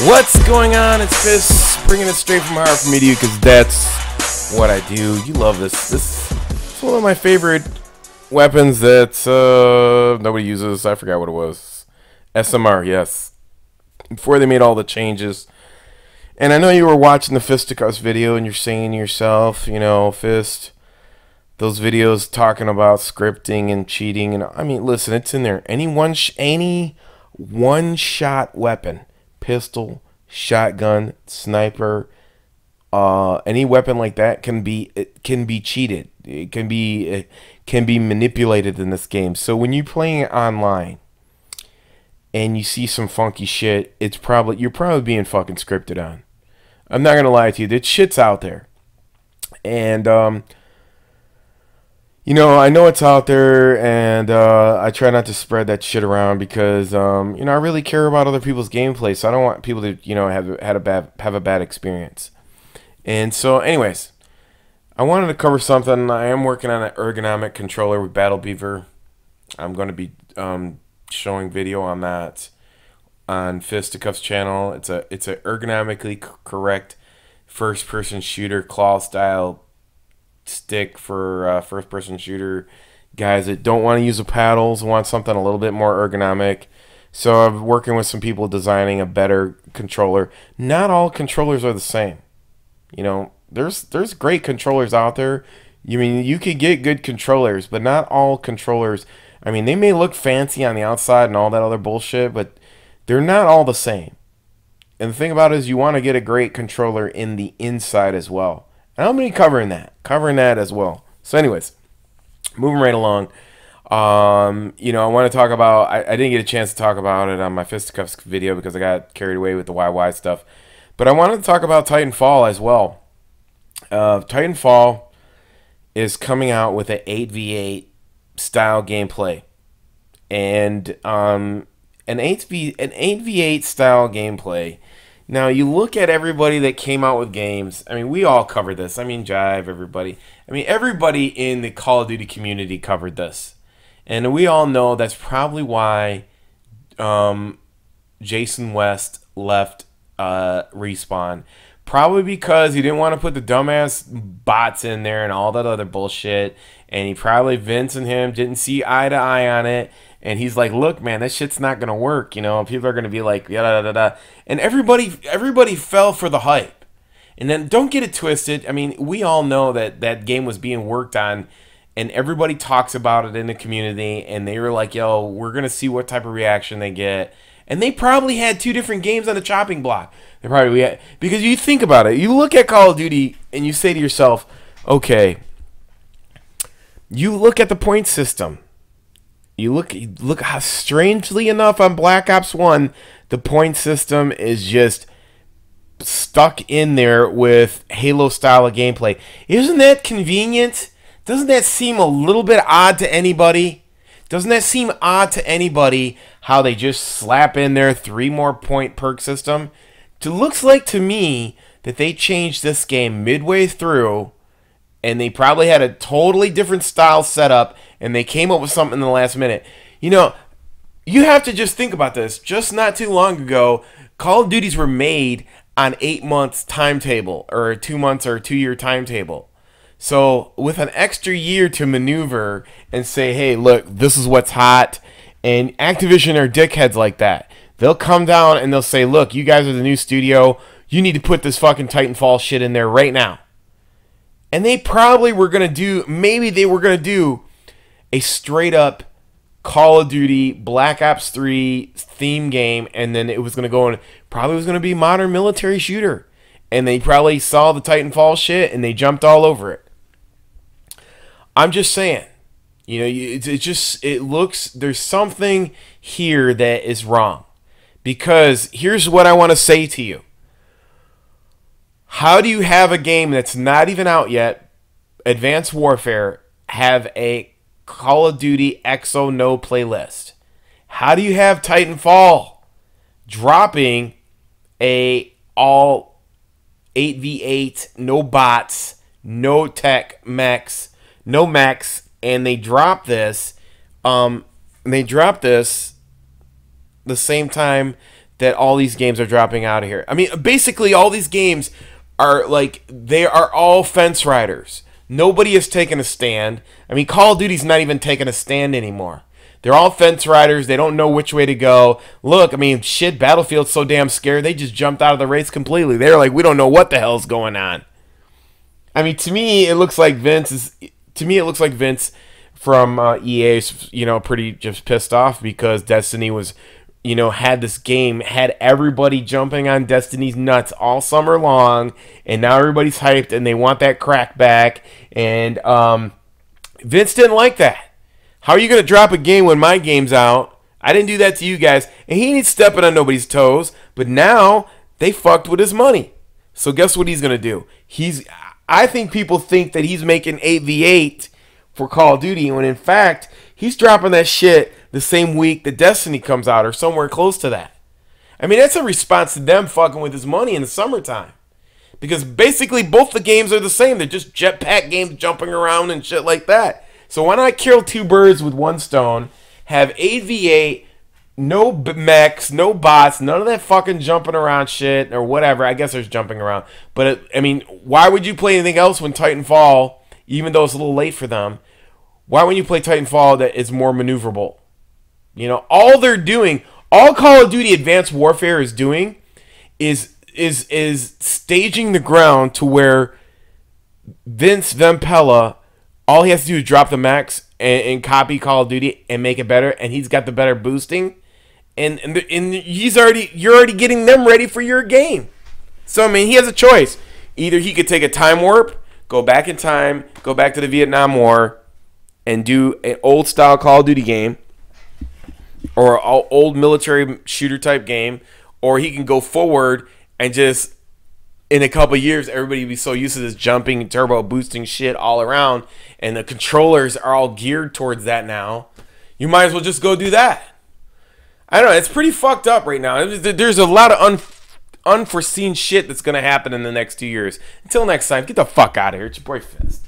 What's going on? It's Fist, bringing it straight from heart for me to you, because that's what I do. You love this. This is one of my favorite weapons that nobody uses. I forgot what it was. SMR, yes. Before they made all the changes. And I know you were watching the Fisticuffs video and you're saying to yourself, you know, Fist, those videos talking about scripting and cheating. And I mean, listen, it's in there. Any one-shot weapon, pistol, shotgun, sniper, any weapon like that can be cheated. It can be manipulated in this game. So when you're playing it online and you see some funky shit, you're probably being fucking scripted on. I'm not gonna lie to you, that shit's out there. And you know, I know it's out there, and I try not to spread that shit around because, you know, I really care about other people's gameplay, so I don't want people to, you know, have a bad experience. And so, anyways, I wanted to cover something. I am working on an ergonomic controller with Battle Beaver. I'm going to be showing video on that on Fisticuffs channel. It's a ergonomically correct first-person shooter claw style stick for first-person shooter guys that don't want to use the paddles, want something a little bit more ergonomic. So I'm working with some people designing a better controller. Not all controllers are the same. You know, there's great controllers out there. You mean you could get good controllers, but not all controllers. I mean, they may look fancy on the outside and all that other bullshit, but they're not all the same. And the thing about it is you want to get a great controller in the inside as well. And I'm going to be covering that as well. So anyways, moving right along. You know, I want to talk about, I didn't get a chance to talk about it on my Fisticuffs video because I got carried away with the YY stuff. But I wanted to talk about Titanfall as well. Titanfall is coming out with an 8v8 style gameplay. And an 8v8 style gameplay. Now, you look at everybody that came out with games. I mean, we all covered this. I mean, Jive, everybody. I mean, everybody in the Call of Duty community covered this. And we all know that's probably why Jason West left Respawn. Probably because he didn't want to put the dumbass bots in there and all that other bullshit. And he probably, Vince and him, didn't see eye to eye on it. And he's like, look, man, that shit's not going to work. You know, people are going to be like, yada, da, da. And everybody fell for the hype. And then don't get it twisted. I mean, we all know that that game was being worked on. And everybody talks about it in the community. And they were like, yo, we're going to see what type of reaction they get. And they probably had two different games on the chopping block. They probably had, because you think about it. You look at Call of Duty and you say to yourself, okay, you look at the point system. You look how, strangely enough, on Black Ops 1, the point system is just stuck in there with Halo style of gameplay. Isn't that convenient? Doesn't that seem a little bit odd to anybody? Doesn't that seem odd to anybody how they just slap in their 3 more point perk system? It looks like to me that they changed this game midway through and they probably had a totally different style setup, and they came up with something in the last minute. You know, you have to just think about this. Just not too long ago, Call of Duties were made on 8 months timetable, or a 2 months or 2 year timetable. So with an extra year to maneuver and say, hey, look, this is what's hot, and Activision are dickheads like that. They'll come down and they'll say, look, you guys are the new studio. You need to put this fucking Titanfall shit in there right now. And they probably were going to do, maybe they were going to do a straight up Call of Duty Black Ops 3 theme game, and then it was going to go in, probably was going to be modern military shooter. And they probably saw the Titanfall shit and they jumped all over it. I'm just saying, you know, it looks, there's something here that is wrong. Because here's what I want to say to you. How do you have a game that's not even out yet, Advanced Warfare, have a Call of Duty EXO no playlist? How do you have Titanfall dropping a all 8v8, no bots, no tech mechs, no mechs, and they drop this the same time that all these games are dropping out of here. I mean, basically all these games are like, they are all fence riders. Nobody has taken a stand. I mean, Call of Duty's not even taking a stand anymore. They're all fence riders. They don't know which way to go. Look, I mean, shit, Battlefield's so damn scared, they just jumped out of the race completely. They're like, we don't know what the hell's going on. I mean, to me, it looks like Vince from EA is, pretty just pissed off because Destiny was, had this game, had everybody jumping on Destiny's nuts all summer long, and now everybody's hyped and they want that crack back. And Vince didn't like that. How are you going to drop a game when my game's out? I didn't do that to you guys. And he ain't stepping on nobody's toes. But now they fucked with his money. So guess what he's going to do? I think people think that he's making 8v8 for Call of Duty, when in fact, he's dropping that shit the same week that Destiny comes out or somewhere close to that. I mean, that's a response to them fucking with his money in the summertime. Because basically both the games are the same. They're just jetpack games jumping around and shit like that. So why not kill two birds with one stone, have 8v8, no mechs, no bots, none of that fucking jumping around shit or whatever. I guess there's jumping around. But, why would you play anything else when Titanfall, even though it's a little late for them, why wouldn't you play Titanfall that is more maneuverable? All they're doing, all Call of Duty Advanced Warfare is doing is staging the ground to where Vince Vempella, all he has to do is drop the max and copy Call of Duty and make it better, and he's got the better boosting, and you're already getting them ready for your game. So he has a choice. Either he could take a time warp, go back in time, go back to the Vietnam War, and do an old style Call of Duty game, or an old military shooter type game, or he can go forward and just, in a couple years, everybody will be so used to this jumping, turbo boosting shit all around, and the controllers are all geared towards that now. You might as well just go do that. I don't know. It's pretty fucked up right now. There's a lot of unforeseen shit that's going to happen in the next 2 years. Until next time, get the fuck out of here. It's your boy Fist.